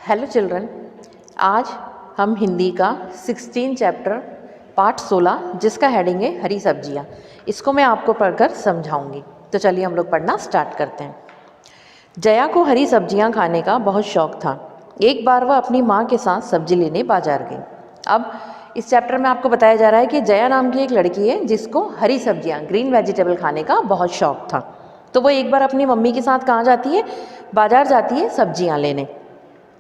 Hello children, आज हम हिंदी का 16 चैप्टर पार्ट 16 जिसका हेडिंग है हरी सब्जियाँ, इसको मैं आपको पढ़कर समझाऊंगी। तो चलिए हम लोग पढ़ना स्टार्ट करते हैं। जया को हरी सब्जियाँ खाने का बहुत शौक था। एक बार वह अपनी माँ के साथ सब्जी लेने बाजार गई। अब इस चैप्टर में आपको बताया जा रहा है कि जया नाम की एक लड़की है जिसको हरी सब्जियाँ, ग्रीन वेजिटेबल खाने का बहुत शौक था। तो वो एक बार अपनी मम्मी के साथ कहाँ जाती है? बाजार जाती है सब्जियाँ लेने।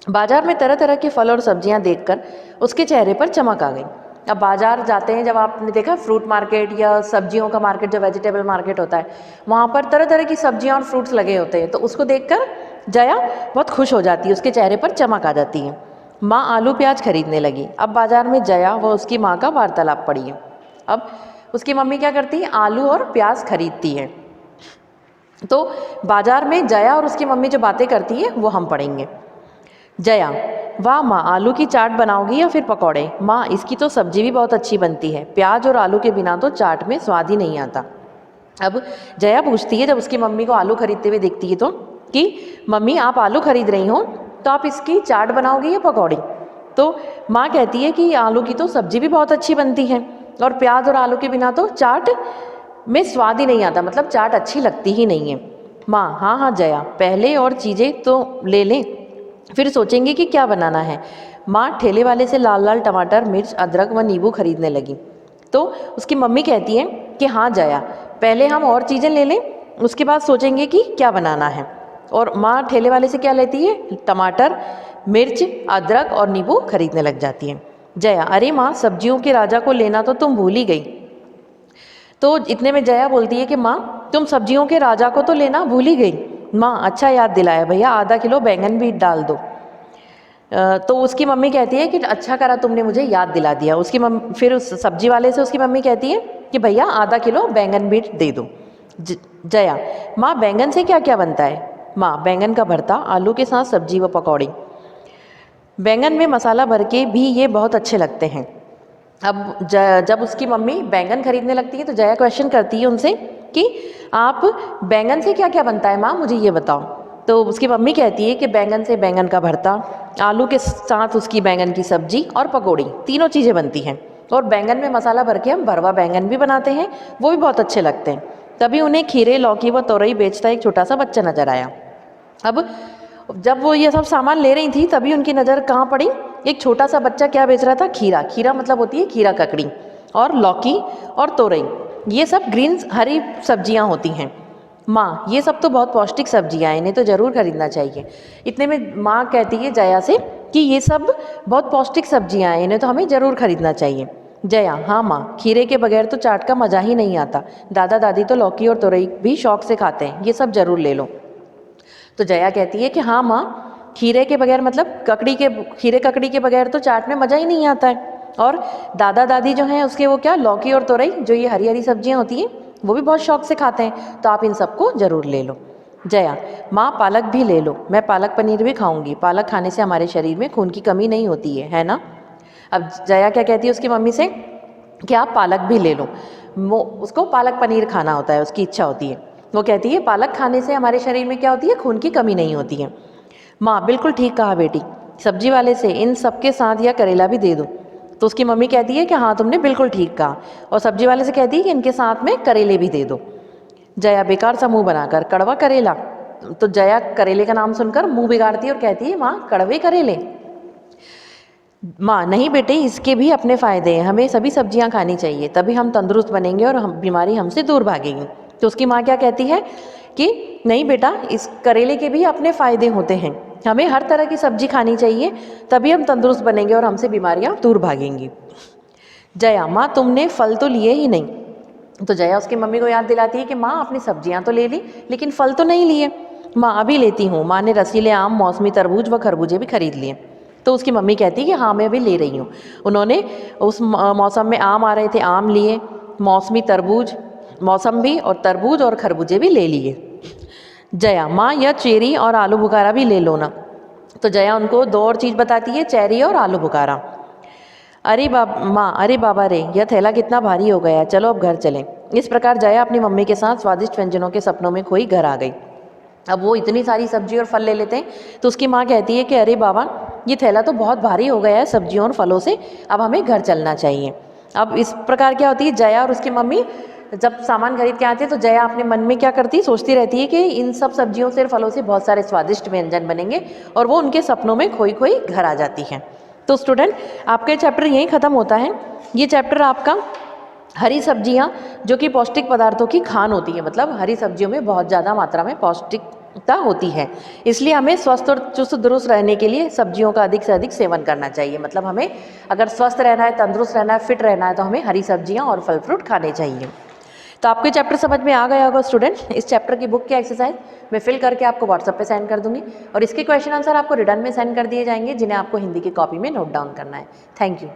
बाजार में तरह तरह के फल और सब्जियां देखकर उसके चेहरे पर चमक आ गई। अब बाजार जाते हैं, जब आपने देखा फ्रूट मार्केट या सब्जियों का मार्केट, जो वेजिटेबल मार्केट होता है, वहाँ पर तरह तरह की सब्जियां और फ्रूट्स लगे होते हैं। तो उसको देखकर जया बहुत खुश हो जाती है, उसके चेहरे पर चमक आ जाती है। माँ आलू प्याज खरीदने लगी। अब बाजार में जया व उसकी माँ का वार्तालाप पड़ी है। अब उसकी मम्मी क्या करती है? आलू और प्याज खरीदती है। तो बाजार में जया और उसकी मम्मी जो बातें करती है वो हम पढ़ेंगे। जया: वाह माँ, आलू की चाट बनाओगी या फिर पकौड़े? माँ, इसकी तो सब्जी भी बहुत अच्छी बनती है। प्याज और आलू के बिना तो चाट में स्वाद ही नहीं आता। अब जया पूछती है, जब उसकी मम्मी को आलू खरीदते हुए देखती है, तो कि मम्मी आप आलू खरीद रही हो तो आप इसकी चाट बनाओगी या पकौड़ी? तो माँ कहती है कि आलू की तो सब्जी भी बहुत अच्छी बनती है और प्याज और आलू के बिना तो चाट में स्वाद ही नहीं आता, मतलब चाट अच्छी लगती ही नहीं है। माँ: हाँ हाँ जया, पहले और चीज़ें तो ले लें, फिर सोचेंगे कि क्या बनाना है। माँ ठेले वाले से लाल लाल टमाटर, मिर्च, अदरक व नींबू खरीदने लगी। तो उसकी मम्मी कहती है कि हाँ जया, पहले हम और चीज़ें ले लें, उसके बाद सोचेंगे कि क्या बनाना है। और माँ ठेले वाले से क्या लेती है? टमाटर, मिर्च, अदरक और नींबू खरीदने लग जाती है। जया: अरे माँ, सब्जियों के राजा को लेना तो तुम भूल ही गई। तो इतने में जया बोलती है कि माँ, तुम सब्जियों के राजा को तो लेना भूल ही गई। माँ: अच्छा याद दिलाया भैया, आधा किलो बैंगन भी डाल दो। तो उसकी मम्मी कहती है कि अच्छा करा तुमने मुझे याद दिला दिया। उसकी मम्मी फिर उस सब्जी वाले से उसकी मम्मी कहती है कि भैया आधा किलो बैंगन भी दे दो। जया: माँ, बैंगन से क्या क्या बनता है? माँ: बैंगन का भरता, आलू के साथ सब्जी व पकौड़ी। बैंगन में मसाला भर के भी ये बहुत अच्छे लगते हैं। अब जब उसकी मम्मी बैंगन खरीदने लगती है तो जया क्वेश्चन करती है उनसे कि आप बैंगन से क्या क्या बनता है माँ, मुझे ये बताओ। तो उसकी मम्मी कहती है कि बैंगन से बैंगन का भरता, आलू के साथ उसकी बैंगन की सब्जी और पकौड़ी, तीनों चीज़ें बनती हैं। और बैंगन में मसाला भर के हम भरवा बैंगन भी बनाते हैं, वो भी बहुत अच्छे लगते हैं। तभी उन्हें खीरे, लौकी व तोरई बेचता एक छोटा सा बच्चा नजर आया। अब जब वो ये सब सामान ले रही थी तभी उनकी नज़र कहाँ पड़ी? एक छोटा सा बच्चा क्या बेच रहा था? खीरा। खीरा मतलब होती है खीरा ककड़ी, और लौकी और तोरई, ये सब ग्रीन हरी सब्जियां होती हैं। माँ, ये सब तो बहुत पौष्टिक सब्जियां हैं, इन्हें तो ज़रूर खरीदना चाहिए। इतने में माँ कहती है जया से कि ये सब बहुत पौष्टिक सब्जियां हैं, इन्हें तो हमें ज़रूर खरीदना चाहिए। जया: हाँ माँ, खीरे के बगैर तो चाट का मज़ा ही नहीं आता। दादा दादी तो लौकी और तोरई भी शौक से खाते हैं, ये सब ज़रूर ले लो। तो जया कहती है कि हाँ माँ, खीरे के बगैर मतलब खीरे ककड़ी के बगैर तो चाट में मज़ा ही नहीं आता है। और दादा दादी जो हैं उसके वो क्या, लौकी और तोरई, जो ये हरी हरी सब्जियां होती हैं, वो भी बहुत शौक से खाते हैं, तो आप इन सबको ज़रूर ले लो। जया: माँ, पालक भी ले लो, मैं पालक पनीर भी खाऊंगी। पालक खाने से हमारे शरीर में खून की कमी नहीं होती है ना? अब जया क्या कहती है उसकी मम्मी से कि आप पालक भी ले लो। वो उसको पालक पनीर खाना होता है, उसकी इच्छा होती है। वो कहती है पालक खाने से हमारे शरीर में क्या होती है? खून की कमी नहीं होती है। माँ: बिल्कुल ठीक कहा बेटी, सब्जी वाले से इन सबके साथ या करेला भी दे दो। तो उसकी मम्मी कहती है कि हाँ तुमने बिल्कुल ठीक कहा, और सब्जी वाले से कहती है कि इनके साथ में करेले भी दे दो। जया बेकार सा मुंह बनाकर: कड़वा करेला? तो जया करेले का नाम सुनकर मुंह बिगाड़ती है और कहती है माँ, कड़वे करेले? माँ: नहीं बेटे, इसके भी अपने फ़ायदे हैं, हमें सभी सब्जियां खानी चाहिए, तभी हम तंदुरुस्त बनेंगे और बीमारी हमसे दूर भागेगी। तो उसकी माँ क्या कहती है कि नहीं बेटा, इस करेले के भी अपने फ़ायदे होते हैं, हमें हर तरह की सब्जी खानी चाहिए, तभी हम तंदुरुस्त बनेंगे और हमसे बीमारियां दूर भागेंगी। जया: माँ, तुमने फल तो लिए ही नहीं। तो जया उसकी मम्मी को याद दिलाती है कि माँ, आपने सब्जियां तो ले ली लेकिन फल तो नहीं लिए। माँ: अभी लेती हूँ। माँ ने रसीले आम, मौसमी तरबूज व खरबूजे भी खरीद लिए। तो उसकी मम्मी कहती है कि हाँ मैं अभी ले रही हूँ। उन्होंने उस मौसम में आम आ रहे थे, आम लिए, मौसमी तरबूज, मौसम्बी और तरबूज और खरबूजे भी ले लिए। जया: माँ, यह चेरी और आलू बुखारा भी ले लो ना। तो जया उनको दो और चीज़ बताती है, चेरी और आलू बुखारा। अरे बाबा रे, यह थैला कितना भारी हो गया है, चलो अब घर चलें। इस प्रकार जया अपनी मम्मी के साथ स्वादिष्ट व्यंजनों के सपनों में खोई घर आ गई। अब वो इतनी सारी सब्जी और फल ले लेते हैं तो उसकी माँ कहती है कि अरे बाबा, ये थैला तो बहुत भारी हो गया है सब्जियों और फलों से, अब हमें घर चलना चाहिए। अब इस प्रकार क्या होती है, जया और उसकी मम्मी जब सामान खरीद के आती है तो जया अपने मन में क्या करती है, सोचती रहती है कि इन सब सब्जियों से और फलों से बहुत सारे स्वादिष्ट व्यंजन बनेंगे, और वो उनके सपनों में खोई खोई घर आ जाती है। तो स्टूडेंट, आपका चैप्टर यहीं ख़त्म होता है। ये चैप्टर आपका हरी सब्जियां जो कि पौष्टिक पदार्थों की खान होती है, मतलब हरी सब्जियों में बहुत ज़्यादा मात्रा में पौष्टिकता होती है, इसलिए हमें स्वस्थ और चुस्त दुरुस्त रहने के लिए सब्जियों का अधिक से अधिक सेवन करना चाहिए। मतलब हमें अगर स्वस्थ रहना है, तंदुरुस्त रहना है, फिट रहना है, तो हमें हरी सब्जियां और फल फ्रूट खाने चाहिए। तो आपको चैप्टर समझ में आ गया होगा स्टूडेंट। इस चैप्टर की बुक की एक्सरसाइज मैं फिल करके आपको व्हाट्सएप पे सेंड कर दूंगी, और इसके क्वेश्चन आंसर आपको रिटर्न में सेंड कर दिए जाएंगे, जिन्हें आपको हिंदी की कॉपी में नोट डाउन करना है। Thank you.